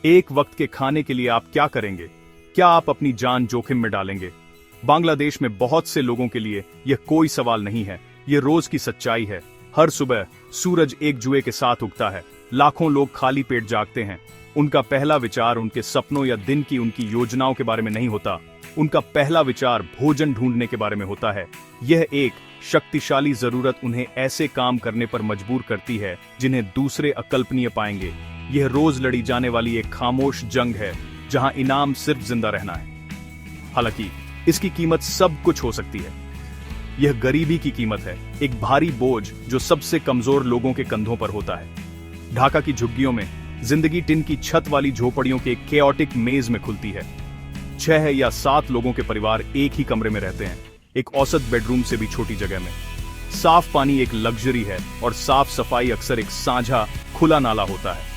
एक वक्त के खाने के लिए आप क्या करेंगे? क्या आप अपनी जान जोखिम में डालेंगे? बांग्लादेश में बहुत से लोगों के लिए यह कोई सवाल नहीं है, ये रोज की सच्चाई है। हर सुबह सूरज एक जुए के साथ उगता है। लाखों लोग खाली पेट जागते हैं। उनका पहला विचार उनके सपनों या दिन की उनकी योजनाओं के बारे में नहीं होता। उनका पहला विचार भोजन ढूंढने के बारे में होता है। यह एक शक्तिशाली जरूरत उन्हें ऐसे काम करने पर मजबूर करती है जिन्हें दूसरे अकल्पनीय पाएंगे। यह रोज लड़ी जाने वाली एक खामोश जंग है जहां इनाम सिर्फ जिंदा रहना है। हालांकि इसकी कीमत सब कुछ हो सकती है। यह गरीबी की कीमत है, एक भारी बोझ जो सबसे कमजोर लोगों के कंधों पर होता है। ढाका की झुग्गियों में जिंदगी टिन की छत वाली झोपड़ियों के एक केओटिक मेज में खुलती है। 6 या 7 लोगों के परिवार एक ही कमरे में रहते हैं, एक औसत बेडरूम से भी छोटी जगह में। साफ पानी एक लग्जरी है और साफ सफाई अक्सर एक साझा खुला नाला होता है।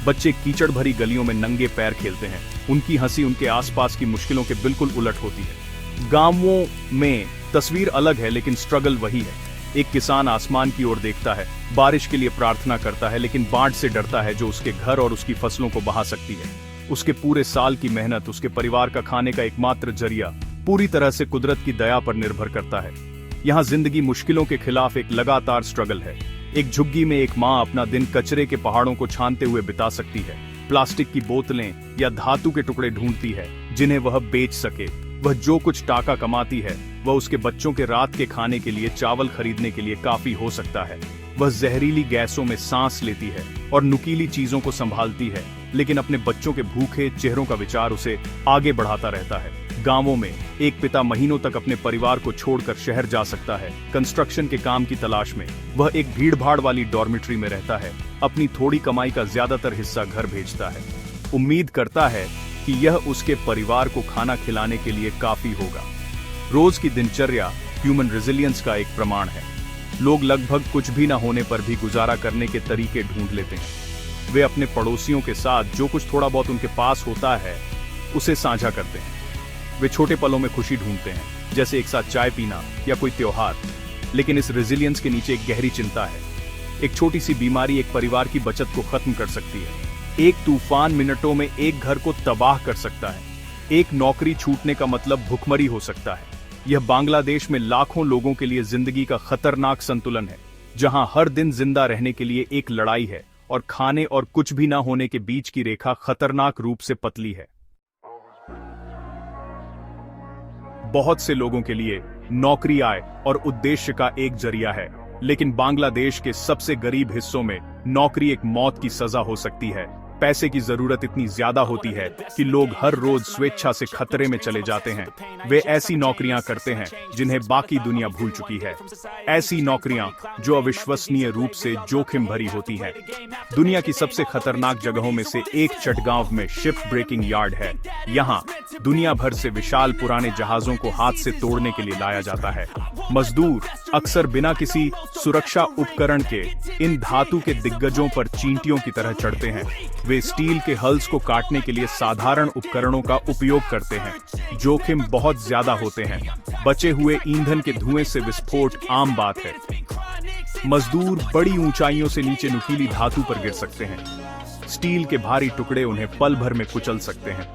बच्चे कीचड़ भरी गलियों में नंगे पैर खेलते हैं। उनकी हंसी उनके आसपास की मुश्किलों के बिल्कुल उलट होती है। गांवों में तस्वीर अलग है लेकिन स्ट्रगल वही है। एक किसान आसमान की ओर देखता है, बारिश के लिए प्रार्थना करता है, लेकिन बाढ़ से डरता है जो उसके घर और उसकी फसलों को बहा सकती है। उसके पूरे साल की मेहनत, उसके परिवार का खाने का एकमात्र जरिया पूरी तरह से कुदरत की दया पर निर्भर करता है। यहाँ जिंदगी मुश्किलों के खिलाफ एक लगातार स्ट्रगल है। एक झुग्गी में एक माँ अपना दिन कचरे के पहाड़ों को छानते हुए बिता सकती है। प्लास्टिक की बोतलें या धातु के टुकड़े ढूंढती है जिन्हें वह बेच सके। वह जो कुछ टाका कमाती है वह उसके बच्चों के रात के खाने के लिए चावल खरीदने के लिए काफी हो सकता है। वह जहरीली गैसों में सांस लेती है और नुकीली चीजों को संभालती है, लेकिन अपने बच्चों के भूखे चेहरों का विचार उसे आगे बढ़ाता रहता है। गांवों में एक पिता महीनों तक अपने परिवार को छोड़कर शहर जा सकता है, कंस्ट्रक्शन के काम की तलाश में। वह एक भीड़भाड़ वाली डॉर्मिटरी में रहता है, अपनी थोड़ी कमाई का ज्यादातर हिस्सा घर भेजता है, उम्मीद करता है कि यह उसके परिवार को खाना खिलाने के लिए काफी होगा। रोज की दिनचर्या ह्यूमन रेजिलियंस का एक प्रमाण है। लोग लगभग कुछ भी न होने पर भी गुजारा करने के तरीके ढूंढ लेते हैं। वे अपने पड़ोसियों के साथ जो कुछ थोड़ा बहुत उनके पास होता है उसे साझा करते हैं। वे छोटे पलों में खुशी ढूंढते हैं, जैसे एक साथ चाय पीना या कोई त्योहार। लेकिन इस रेजिलियंस के नीचे एक गहरी चिंता है। एक छोटी सी बीमारी एक परिवार की बचत को खत्म कर सकती है। एक तूफान मिनटों में एक घर को तबाह कर सकता है। एक नौकरी छूटने का मतलब भुखमरी हो सकता है। यह बांग्लादेश में लाखों लोगों के लिए जिंदगी का खतरनाक संतुलन है, जहां हर दिन जिंदा रहने के लिए एक लड़ाई है और खाने और कुछ भी ना होने के बीच की रेखा खतरनाक रूप से पतली है। बहुत से लोगों के लिए नौकरी आय और उद्देश्य का एक जरिया है, लेकिन बांग्लादेश के सबसे गरीब हिस्सों में नौकरी एक मौत की सजा हो सकती है। पैसे की जरूरत इतनी ज्यादा होती है कि लोग हर रोज स्वेच्छा से खतरे में चले जाते हैं। वे ऐसी नौकरियां करते हैं जिन्हें बाकी दुनिया भूल चुकी है। ऐसी नौकरियां जो अविश्वसनीय रूप से जोखिम भरी होती हैं। दुनिया की सबसे खतरनाक जगहों में से एक चटगांव में शिप ब्रेकिंग यार्ड है। यहाँ दुनिया भर से विशाल पुराने जहाजों को हाथ से तोड़ने के लिए लाया जाता है। मजदूर अक्सर बिना किसी सुरक्षा उपकरण के इन धातु के दिग्गजों पर चींटियों की तरह चढ़ते हैं। वे स्टील के हल्स को काटने के लिए साधारण उपकरणों का उपयोग करते हैं। जोखिम बहुत ज्यादा होते हैं। बचे हुए ईंधन के धुएं से विस्फोट आम बात है। मजदूर बड़ी ऊंचाइयों से नीचे नुकीली धातु पर गिर सकते हैं। स्टील के भारी टुकड़े उन्हें पल भर में कुचल सकते हैं।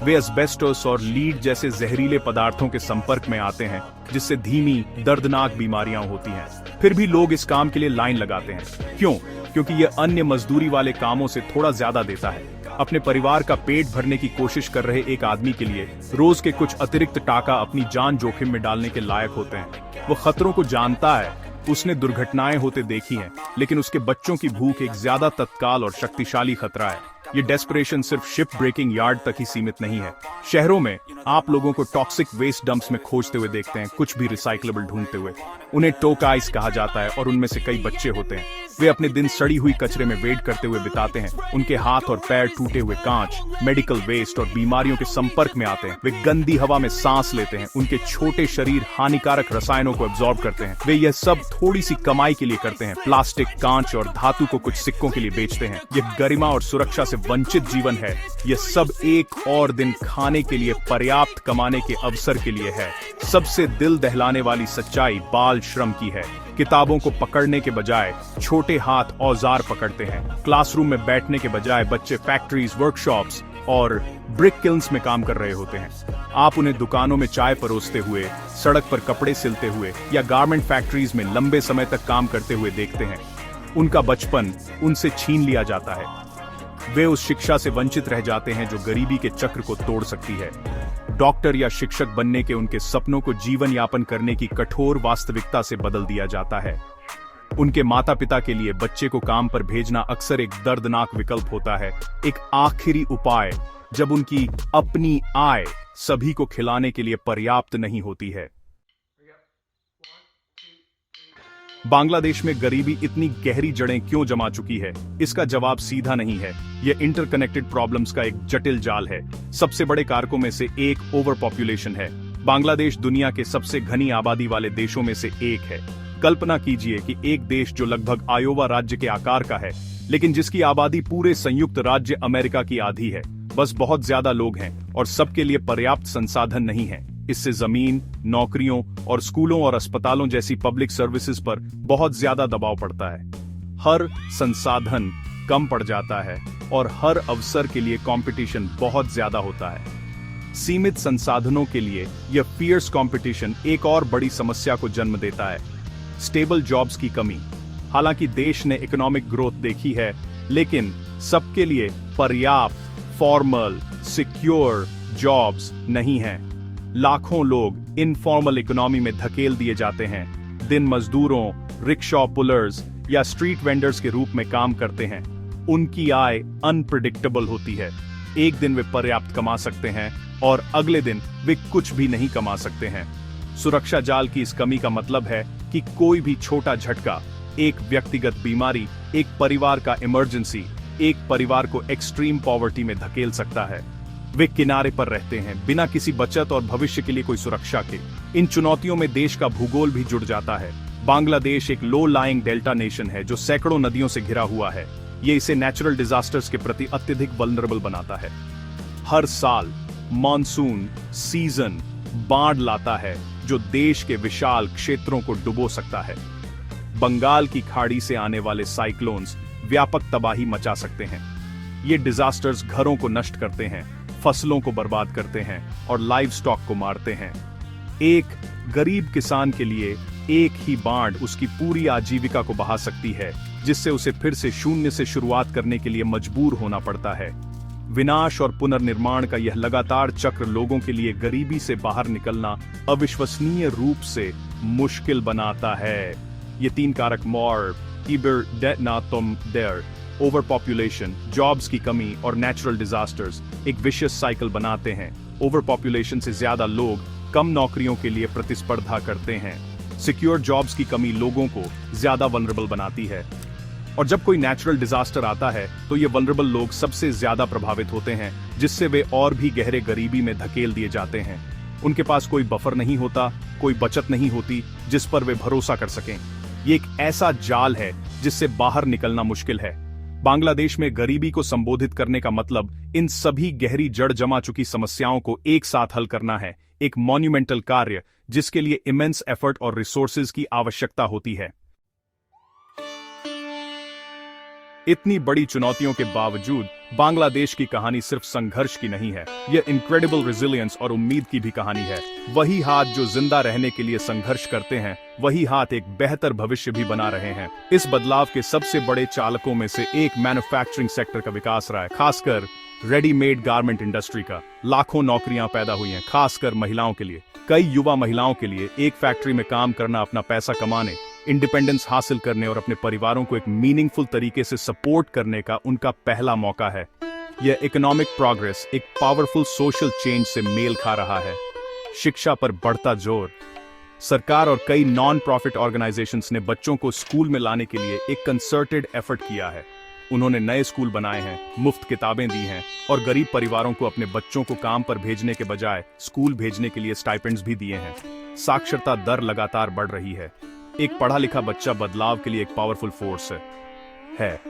वे एस्बेस्टोस और लीड जैसे जहरीले पदार्थों के संपर्क में आते हैं, जिससे धीमी दर्दनाक बीमारियां होती हैं। फिर भी लोग इस काम के लिए लाइन लगाते हैं। क्यों? क्योंकि यह अन्य मजदूरी वाले कामों से थोड़ा ज्यादा देता है। अपने परिवार का पेट भरने की कोशिश कर रहे एक आदमी के लिए रोज के कुछ अतिरिक्त टाका अपनी जान जोखिम में डालने के लायक होते हैं। वो खतरों को जानता है, उसने दुर्घटनाएं होते देखी हैं, लेकिन उसके बच्चों की भूख एक ज्यादा तत्काल और शक्तिशाली खतरा है। ये डेस्परेशन सिर्फ शिप ब्रेकिंग यार्ड तक ही सीमित नहीं है। शहरों में आप लोगों को टॉक्सिक वेस्ट डंप्स में खोजते हुए देखते हैं, कुछ भी रिसाइक्लेबल ढूंढते हुए। उन्हें टोकाइस कहा जाता है और उनमें से कई बच्चे होते हैं। वे अपने दिन सड़ी हुई कचरे में वेट करते हुए बिताते हैं। उनके हाथ और पैर टूटे हुए कांच, मेडिकल वेस्ट और बीमारियों के संपर्क में आते हैं। वे गंदी हवा में सांस लेते हैं। उनके छोटे शरीर हानिकारक रसायनों को एब्जॉर्ब करते हैं। वे यह सब थोड़ी सी कमाई के लिए करते हैं। प्लास्टिक, कांच और धातु को कुछ सिक्कों के लिए बेचते हैं। यह गरिमा और सुरक्षा से वंचित जीवन है। यह सब एक और दिन खाने के लिए पर्याप्त पर्याप्त कमाने के अवसर के लिए है। सबसे दिल दहलाने वाली सच्चाई बाल श्रम की है। किताबों को पकड़ने के बजाय छोटे हाथ औजार पकड़ते हैं। क्लासरूम में बैठने के बजाय बच्चे फैक्ट्रीज, वर्कशॉप्स और ब्रिक किल्न्स में काम कर रहे होते हैं। आप उन्हें दुकानों में चाय परोसते हुए, सड़क पर कपड़े सिलते हुए या गारमेंट फैक्ट्रीज में लंबे समय तक काम करते हुए देखते हैं। उनका बचपन उनसे छीन लिया जाता है। वे उस शिक्षा से वंचित रह जाते हैं जो गरीबी के चक्र को तोड़ सकती है। डॉक्टर या शिक्षक बनने के उनके सपनों को जीवन यापन करने की कठोर वास्तविकता से बदल दिया जाता है। उनके माता पिता के लिए बच्चे को काम पर भेजना अक्सर एक दर्दनाक विकल्प होता है, एक आखिरी उपाय जब उनकी अपनी आय सभी को खिलाने के लिए पर्याप्त नहीं होती है। बांग्लादेश में गरीबी इतनी गहरी जड़ें क्यों जमा चुकी है? इसका जवाब सीधा नहीं है। यह इंटरकनेक्टेड प्रॉब्लम्स का एक जटिल जाल है। सबसे बड़े कारकों में से एक ओवर पॉपुलेशन है। बांग्लादेश दुनिया के सबसे घनी आबादी वाले देशों में से एक है। कल्पना कीजिए कि एक देश जो लगभग आयोवा राज्य के आकार का है, लेकिन जिसकी आबादी पूरे संयुक्त राज्य अमेरिका की आधी है। बस बहुत ज्यादा लोग हैं और सबके लिए पर्याप्त संसाधन नहीं है। इससे जमीन, नौकरियों और स्कूलों और अस्पतालों जैसी पब्लिक सर्विसेज पर बहुत ज्यादा दबाव पड़ता है। हर संसाधन कम पड़ जाता है और हर अवसर के लिए कंपटीशन बहुत ज्यादा होता है। सीमित संसाधनों के लिए यह फियर्स कंपटीशन एक और बड़ी समस्या को जन्म देता है, स्टेबल जॉब्स की कमी। हालांकि देश ने इकोनॉमिक ग्रोथ देखी है, लेकिन सबके लिए पर्याप्त फॉर्मल, सिक्योर जॉब्स नहीं हैं। लाखों लोग इनफॉर्मल इकोनॉमी में धकेल दिए जाते हैं। दिन मजदूरों, रिक्शा पुलर्स या स्ट्रीट वेंडर्स के रूप में काम करते हैं। उनकी आय अनप्रेडिक्टेबल होती है। एक दिन वे पर्याप्त कमा सकते हैं और अगले दिन वे कुछ भी नहीं कमा सकते हैं। सुरक्षा जाल की इस कमी का मतलब है कि कोई भी छोटा झटका, एक व्यक्तिगत बीमारी, एक परिवार का इमरजेंसी, एक परिवार को एक्सट्रीम पॉवर्टी में धकेल सकता है। वे किनारे पर रहते हैं, बिना किसी बचत और भविष्य के लिए कोई सुरक्षा के। इन चुनौतियों में देश का भूगोल भी जुड़ जाता है। बांग्लादेश एक लो लाइंग डेल्टा नेशन है जो सैकड़ों नदियों से घिरा हुआ है। ये इसे नेचुरल डिजास्टर्स के प्रति अत्यधिक वल्नरेबल बनाता है। हर साल मॉनसून सीजन बाढ़ लाता है जो देश के विशाल क्षेत्रों को डुबो सकता है। बंगाल की खाड़ी से आने वाले साइक्लोन्स व्यापक तबाही मचा सकते हैं। ये डिजास्टर्स घरों को नष्ट करते हैं, फसलों को बर्बाद करते हैं और लाइव स्टॉक को मारते हैं। एक गरीब किसान के लिए एक ही बाढ़ उसकी पूरी आजीविका को बहा सकती है, जिससे उसे फिर से शून्य से शुरुआत करने के लिए मजबूर होना पड़ता है। विनाश और पुनर्निर्माण का यह लगातार चक्र लोगों के लिए गरीबी से बाहर निकलना अविश्वसनीय रूप से मुश्किल बनाता है। ये तीन कारक ओवर पॉपुलेशन, जॉब्स की कमी और नेचुरल डिजास्टर्स एक विशियस साइकिल बनाते हैं। ओवर पॉपुलेशन से ज्यादा लोग कम नौकरियों के लिए प्रतिस्पर्धा करते हैं। सिक्योर जॉब्स की कमी लोगों को ज्यादा वल्नरेबल बनाती है। और जब कोई नेचुरल डिजास्टर आता है तो ये वल्नरेबल लोग सबसे ज्यादा प्रभावित होते हैं, जिससे वे और भी गहरे गरीबी में धकेल दिए जाते हैं। उनके पास कोई बफर नहीं होता, कोई बचत नहीं होती जिस पर वे भरोसा कर सकें। ये एक ऐसा जाल है जिससे बाहर निकलना मुश्किल है। बांग्लादेश में गरीबी को संबोधित करने का मतलब इन सभी गहरी जड़ जमा चुकी समस्याओं को एक साथ हल करना है, एक मॉन्यूमेंटल कार्य जिसके लिए इमेंस एफर्ट और रिसोर्सेज की आवश्यकता होती है। इतनी बड़ी चुनौतियों के बावजूद बांग्लादेश की कहानी सिर्फ संघर्ष की नहीं है, यह इनक्रेडिबल रेजिलियंस और उम्मीद की भी कहानी है। वही हाथ जो जिंदा रहने के लिए संघर्ष करते हैं, वही हाथ एक बेहतर भविष्य भी बना रहे हैं। इस बदलाव के सबसे बड़े चालकों में से एक मैन्युफैक्चरिंग सेक्टर का विकास रहा है, खासकर रेडीमेड गारमेंट इंडस्ट्री का। लाखों नौकरियां पैदा हुई हैं, खासकर महिलाओं के लिए। कई युवा महिलाओं के लिए एक फैक्ट्री में काम करना अपना पैसा कमाने, इंडिपेंडेंस हासिल करने और अपने परिवारों को एक मीनिंगफुल तरीके से सपोर्ट करने का उनका पहला मौका है। यह इकोनॉमिक प्रोग्रेस एक पावरफुल सोशल चेंज से मेल खा रहा है। शिक्षा पर बढ़ता जोर। सरकार और कई नॉन प्रॉफिट ऑर्गेनाइजेशंस ने बच्चों को स्कूल में लाने के लिए एक कंसर्टेड एफर्ट किया है। उन्होंने नए स्कूल बनाए हैं, मुफ्त किताबें दी हैं और गरीब परिवारों को अपने बच्चों को काम पर भेजने के बजाय स्कूल भेजने के लिए स्टाइपेंड्स भी दिए हैं। साक्षरता दर लगातार बढ़ रही है। एक पढ़ा लिखा बच्चा बदलाव के लिए एक पावरफुल फोर्स है।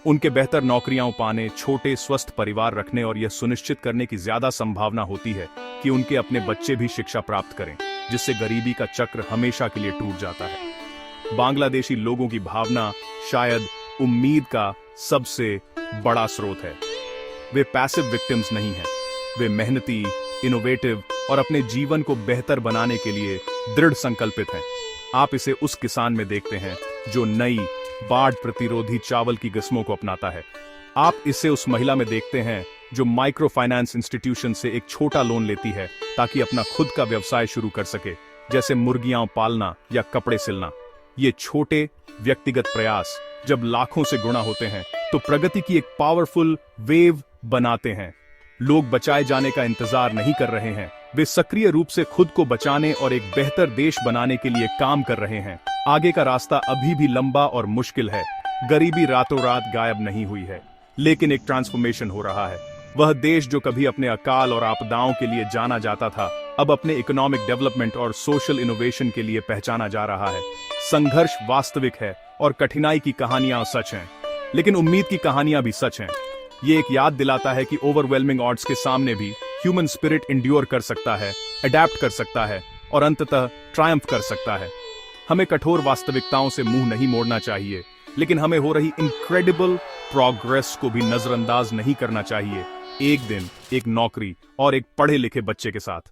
उनके बेहतर नौकरियां पाने, छोटे स्वस्थ परिवार रखने और यह सुनिश्चित करने की ज्यादा संभावना होती है कि उनके अपने बच्चे भी शिक्षा प्राप्त करें, जिससे गरीबी का चक्र हमेशा के लिए टूट जाता है। बांग्लादेशी लोगों की भावना शायद उम्मीद का सबसे बड़ा स्रोत है। वे पैसिव विक्टिम्स नहीं हैं, वे मेहनती, इनोवेटिव और अपने जीवन को बेहतर बनाने के लिए दृढ़ संकल्पित हैं। आप इसे उस किसान में देखते हैं जो नई बाढ़ प्रतिरोधी चावल की किस्मों को अपनाता है। आप इसे उस महिला में देखते हैं जो माइक्रो फाइनेंस इंस्टीट्यूशन से एक छोटा लोन लेती है ताकि अपना खुद का व्यवसाय शुरू कर सके, जैसे मुर्गियां पालना या कपड़े सिलना। ये छोटे व्यक्तिगत प्रयास जब लाखों से गुणा होते हैं तो प्रगति की एक पावरफुल वेव बनाते हैं। लोग बचाए जाने का इंतजार नहीं कर रहे हैं, वे सक्रिय रूप से खुद को बचाने और एक बेहतर देश बनाने के लिए काम कर रहे हैं। आगे का रास्ता अभी भी लंबा और मुश्किल है। गरीबी रातों रात गायब नहीं हुई है, लेकिन एक ट्रांसफॉर्मेशन हो रहा है। वह देश जो कभी अपने अकाल और आपदाओं के लिए जाना जाता था, अब अपने इकोनॉमिक डेवलपमेंट और सोशल इनोवेशन के लिए पहचाना जा रहा है। संघर्ष वास्तविक है और कठिनाई की कहानियां सच हैं, लेकिन उम्मीद की कहानियां भी सच हैं। ये एक याद दिलाता है कि ओवरवेलमिंग ऑड्स के सामने भी ह्यूमन स्पिरिट इंड्योर कर सकता है, अडैप्ट कर सकता है और अंततः ट्रायम्फ कर सकता है। हमें कठोर वास्तविकताओं से मुंह नहीं मोड़ना चाहिए, लेकिन हमें हो रही इनक्रेडिबल प्रोग्रेस को भी नजरअंदाज नहीं करना चाहिए। एक दिन, एक नौकरी और एक पढ़े लिखे बच्चे के साथ।